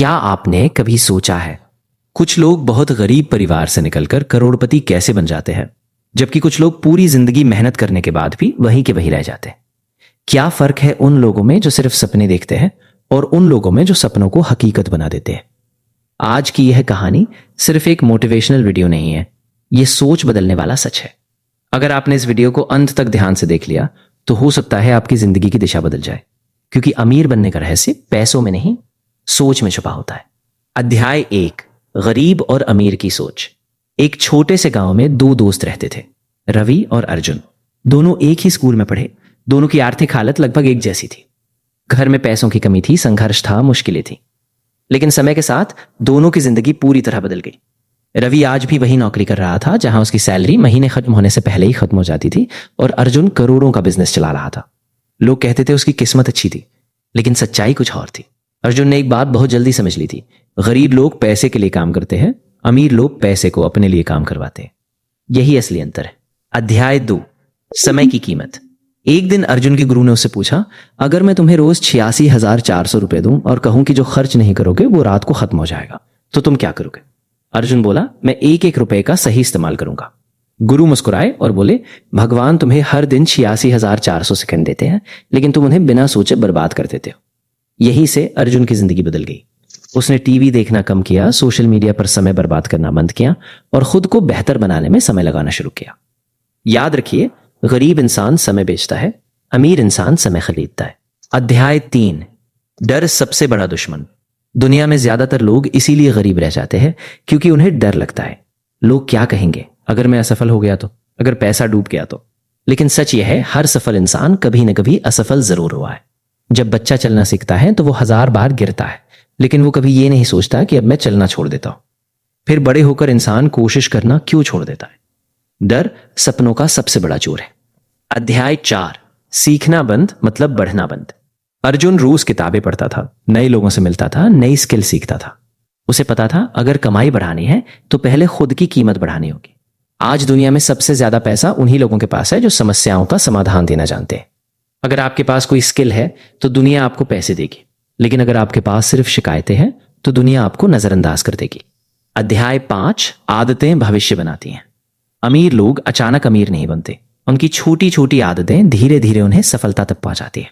क्या आपने कभी सोचा है कुछ लोग बहुत गरीब परिवार से निकलकर करोड़पति कैसे बन जाते हैं, जबकि कुछ लोग पूरी जिंदगी मेहनत करने के बाद भी वहीं के वहीं रह जाते हैं। क्या फर्क है उन लोगों में जो सिर्फ सपने देखते हैं और उन लोगों में जो सपनों को हकीकत बना देते हैं। आज की यह कहानी सिर्फ एक मोटिवेशनल वीडियो नहीं है, यह सोच बदलने वाला सच है। अगर आपने इस वीडियो को अंत तक ध्यान से देख लिया तो हो सकता है आपकी जिंदगी की दिशा बदल जाए, क्योंकि अमीर बनने का रहस्य पैसों में नहीं, सोच में छुपा होता है। अध्याय 1, गरीब और अमीर की सोच। एक छोटे से गांव में दो दोस्त रहते थे, रवि और अर्जुन। दोनों एक ही स्कूल में पढ़े, दोनों की आर्थिक हालत लगभग एक जैसी थी। घर में पैसों की कमी थी, संघर्ष था, मुश्किलें थी। लेकिन समय के साथ दोनों की जिंदगी पूरी तरह बदल गई। रवि आज भी वही नौकरी कर रहा था जहां उसकी सैलरी महीने खत्म होने से पहले ही खत्म हो जाती थी, और अर्जुन करोड़ों का बिजनेस चला रहा था। लोग कहते थे उसकी किस्मत अच्छी थी, लेकिन सच्चाई कुछ और थी। अर्जुन ने एक बात बहुत जल्दी समझ ली थी, गरीब लोग पैसे के लिए काम करते हैं, अमीर लोग पैसे को अपने लिए काम करवाते हैं। यही असली अंतर है। अध्याय 2, समय की कीमत। एक दिन अर्जुन के गुरु ने उससे पूछा, अगर मैं तुम्हें रोज 86,400 रुपए दूं और कहूं कि जो खर्च नहीं करोगे वो रात को खत्म हो जाएगा, तो तुम क्या करोगे? अर्जुन बोला, मैं एक एक रुपए का सही इस्तेमाल करूंगा। गुरु मुस्कुराए और बोले, भगवान तुम्हें हर दिन 86,400 सेकंड देते हैं, लेकिन तुम उन्हें बिना सोचे बर्बाद कर देते हो। यहीं से अर्जुन की जिंदगी बदल गई। उसने टीवी देखना कम किया, सोशल मीडिया पर समय बर्बाद करना बंद किया और खुद को बेहतर बनाने में समय लगाना शुरू किया। याद रखिए, गरीब इंसान समय बेचता है, अमीर इंसान समय खरीदता है। अध्याय 3, डर सबसे बड़ा दुश्मन। दुनिया में ज्यादातर लोग इसीलिए गरीब रह जाते हैं क्योंकि उन्हें डर लगता है। लोग क्या कहेंगे अगर मैं असफल हो गया तो, अगर पैसा डूब गया तो। लेकिन सच यह है, हर सफल इंसान कभी न कभी असफल जरूर हुआ है। जब बच्चा चलना सीखता है तो वो 1000 बार गिरता है, लेकिन वो कभी ये नहीं सोचता कि अब मैं चलना छोड़ देता हूं। फिर बड़े होकर इंसान कोशिश करना क्यों छोड़ देता है? डर सपनों का सबसे बड़ा चोर है। अध्याय 4, सीखना बंद मतलब बढ़ना बंद। अर्जुन रोज किताबें पढ़ता था, नए लोगों से मिलता था, नई स्किल सीखता था। उसे पता था अगर कमाई बढ़ानी है तो पहले खुद की कीमत बढ़ानी होगी। आज दुनिया में सबसे ज्यादा पैसा उन्हीं लोगों के पास है जो समस्याओं का समाधान देना जानते हैं। अगर आपके पास कोई स्किल है तो दुनिया आपको पैसे देगी, लेकिन अगर आपके पास सिर्फ शिकायतें हैं तो दुनिया आपको नजरअंदाज कर देगी। अध्याय 5, आदतें भविष्य बनाती हैं। अमीर लोग अचानक अमीर नहीं बनते, उनकी छोटी छोटी आदतें धीरे धीरे उन्हें सफलता तक पहुंचाती हैं।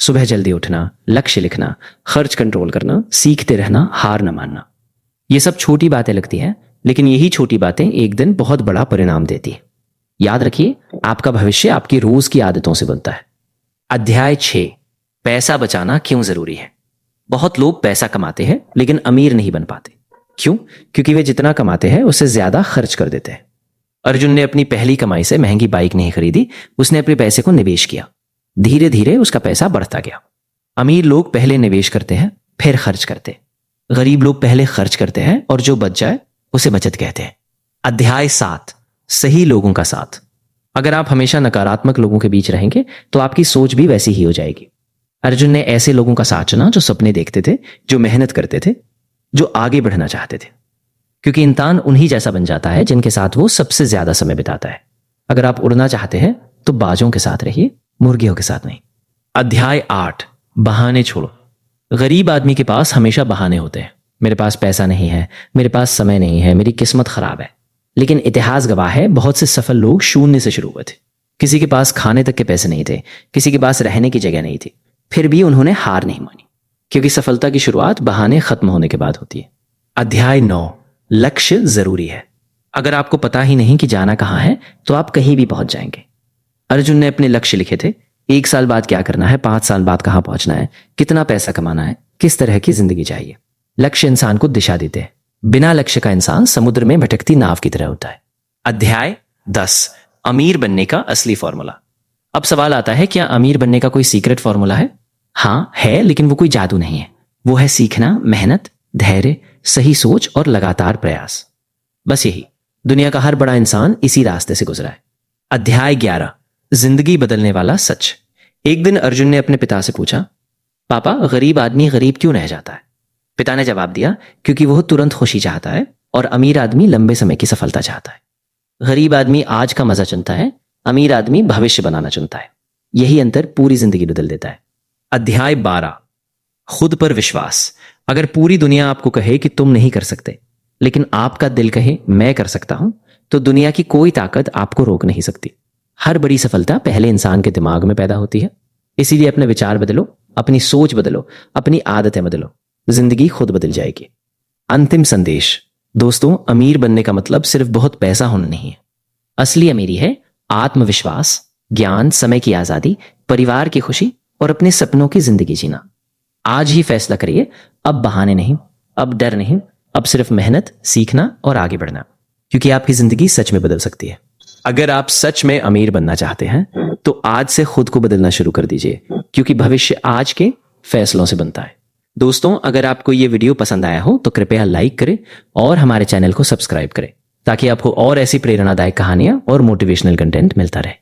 सुबह जल्दी उठना, लक्ष्य लिखना, खर्च कंट्रोल करना, सीखते रहना, हार न मानना। ये सब छोटी बातें लगती हैं, लेकिन यही छोटी बातें एक दिन बहुत बड़ा परिणाम देती है। याद रखिए, आपका भविष्य आपकी रोज की आदतों से बनता है। अध्याय 6, पैसा बचाना क्यों जरूरी है। बहुत लोग पैसा कमाते हैं लेकिन अमीर नहीं बन पाते। क्यों? क्योंकि वे जितना कमाते हैं उससे ज्यादा खर्च कर देते हैं। अर्जुन ने अपनी पहली कमाई से महंगी बाइक नहीं खरीदी, उसने अपने पैसे को निवेश किया। धीरे धीरे उसका पैसा बढ़ता गया। अमीर लोग पहले निवेश करते हैं फिर खर्च करते, गरीब लोग पहले खर्च करते हैं और जो बच जाए उसे बचत कहते हैं। अध्याय 7, सही लोगों का साथ। अगर आप हमेशा नकारात्मक लोगों के बीच रहेंगे तो आपकी सोच भी वैसी ही हो जाएगी। अर्जुन ने ऐसे लोगों का साथ चुना जो सपने देखते थे, जो मेहनत करते थे, जो आगे बढ़ना चाहते थे, क्योंकि इंसान उन्हीं जैसा बन जाता है जिनके साथ वो सबसे ज्यादा समय बिताता है। अगर आप उड़ना चाहते हैं तो बाजों के साथ रहिए, मुर्गियों के साथ नहीं। अध्याय 8, बहाने छोड़ो। गरीब आदमी के पास हमेशा बहाने होते हैं। मेरे पास पैसा नहीं है, मेरे पास समय नहीं है, मेरी किस्मत खराब है। लेकिन इतिहास गवाह है, बहुत से सफल लोग शून्य से शुरू हुए थे। किसी के पास खाने तक के पैसे नहीं थे, किसी के पास रहने की जगह नहीं थी, फिर भी उन्होंने हार नहीं मानी, क्योंकि सफलता की शुरुआत बहाने खत्म होने के बाद होती है। अध्याय 9, लक्ष्य जरूरी है। अगर आपको पता ही नहीं कि जाना कहां है तो आप कहीं भी पहुंच जाएंगे। अर्जुन ने अपने लक्ष्य लिखे थे, 1 साल बाद क्या करना है, 5 साल बाद कहां पहुंचना है, कितना पैसा कमाना है, किस तरह की जिंदगी चाहिए। लक्ष्य इंसान को दिशा देते हैं। बिना लक्ष्य का इंसान समुद्र में भटकती नाव की तरह होता है। अध्याय 10, अमीर बनने का असली फॉर्मूला। अब सवाल आता है, क्या अमीर बनने का कोई सीक्रेट फॉर्मूला है? हाँ है, लेकिन वो कोई जादू नहीं है। वो है सीखना, मेहनत, धैर्य, सही सोच और लगातार प्रयास। बस यही। दुनिया का हर बड़ा इंसान इसी रास्ते से गुजरा है। अध्याय 11, जिंदगी बदलने वाला सच। एक दिन अर्जुन ने अपने पिता से पूछा, पापा, गरीब आदमी गरीब क्यों रह जाता है? पिता ने जवाब दिया, क्योंकि वह तुरंत खुशी चाहता है और अमीर आदमी लंबे समय की सफलता चाहता है। गरीब आदमी आज का मजा चुनता है, अमीर आदमी भविष्य बनाना चुनता है। यही अंतर पूरी जिंदगी बदल देता है। अध्याय 12, खुद पर विश्वास। अगर पूरी दुनिया आपको कहे कि तुम नहीं कर सकते, लेकिन आपका दिल कहे मैं कर सकता हूं, तो दुनिया की कोई ताकत आपको रोक नहीं सकती। हर बड़ी सफलता पहले इंसान के दिमाग में पैदा होती है। इसीलिए अपने विचार बदलो, अपनी सोच बदलो, अपनी आदतें बदलो, जिंदगी खुद बदल जाएगी। अंतिम संदेश दोस्तों, अमीर बनने का मतलब सिर्फ बहुत पैसा होना नहीं है। असली अमीरी है आत्मविश्वास, ज्ञान, समय की आजादी, परिवार की खुशी और अपने सपनों की जिंदगी जीना। आज ही फैसला करिए, अब बहाने नहीं, अब डर नहीं, अब सिर्फ मेहनत, सीखना और आगे बढ़ना, क्योंकि आपकी जिंदगी सच में बदल सकती है। अगर आप सच में अमीर बनना चाहते हैं तो आज से खुद को बदलना शुरू कर दीजिए, क्योंकि भविष्य आज के फैसलों से बनता है। दोस्तों, अगर आपको ये वीडियो पसंद आया हो तो कृपया लाइक करें और हमारे चैनल को सब्सक्राइब करें, ताकि आपको और ऐसी प्रेरणादायक कहानियां और मोटिवेशनल कंटेंट मिलता रहे।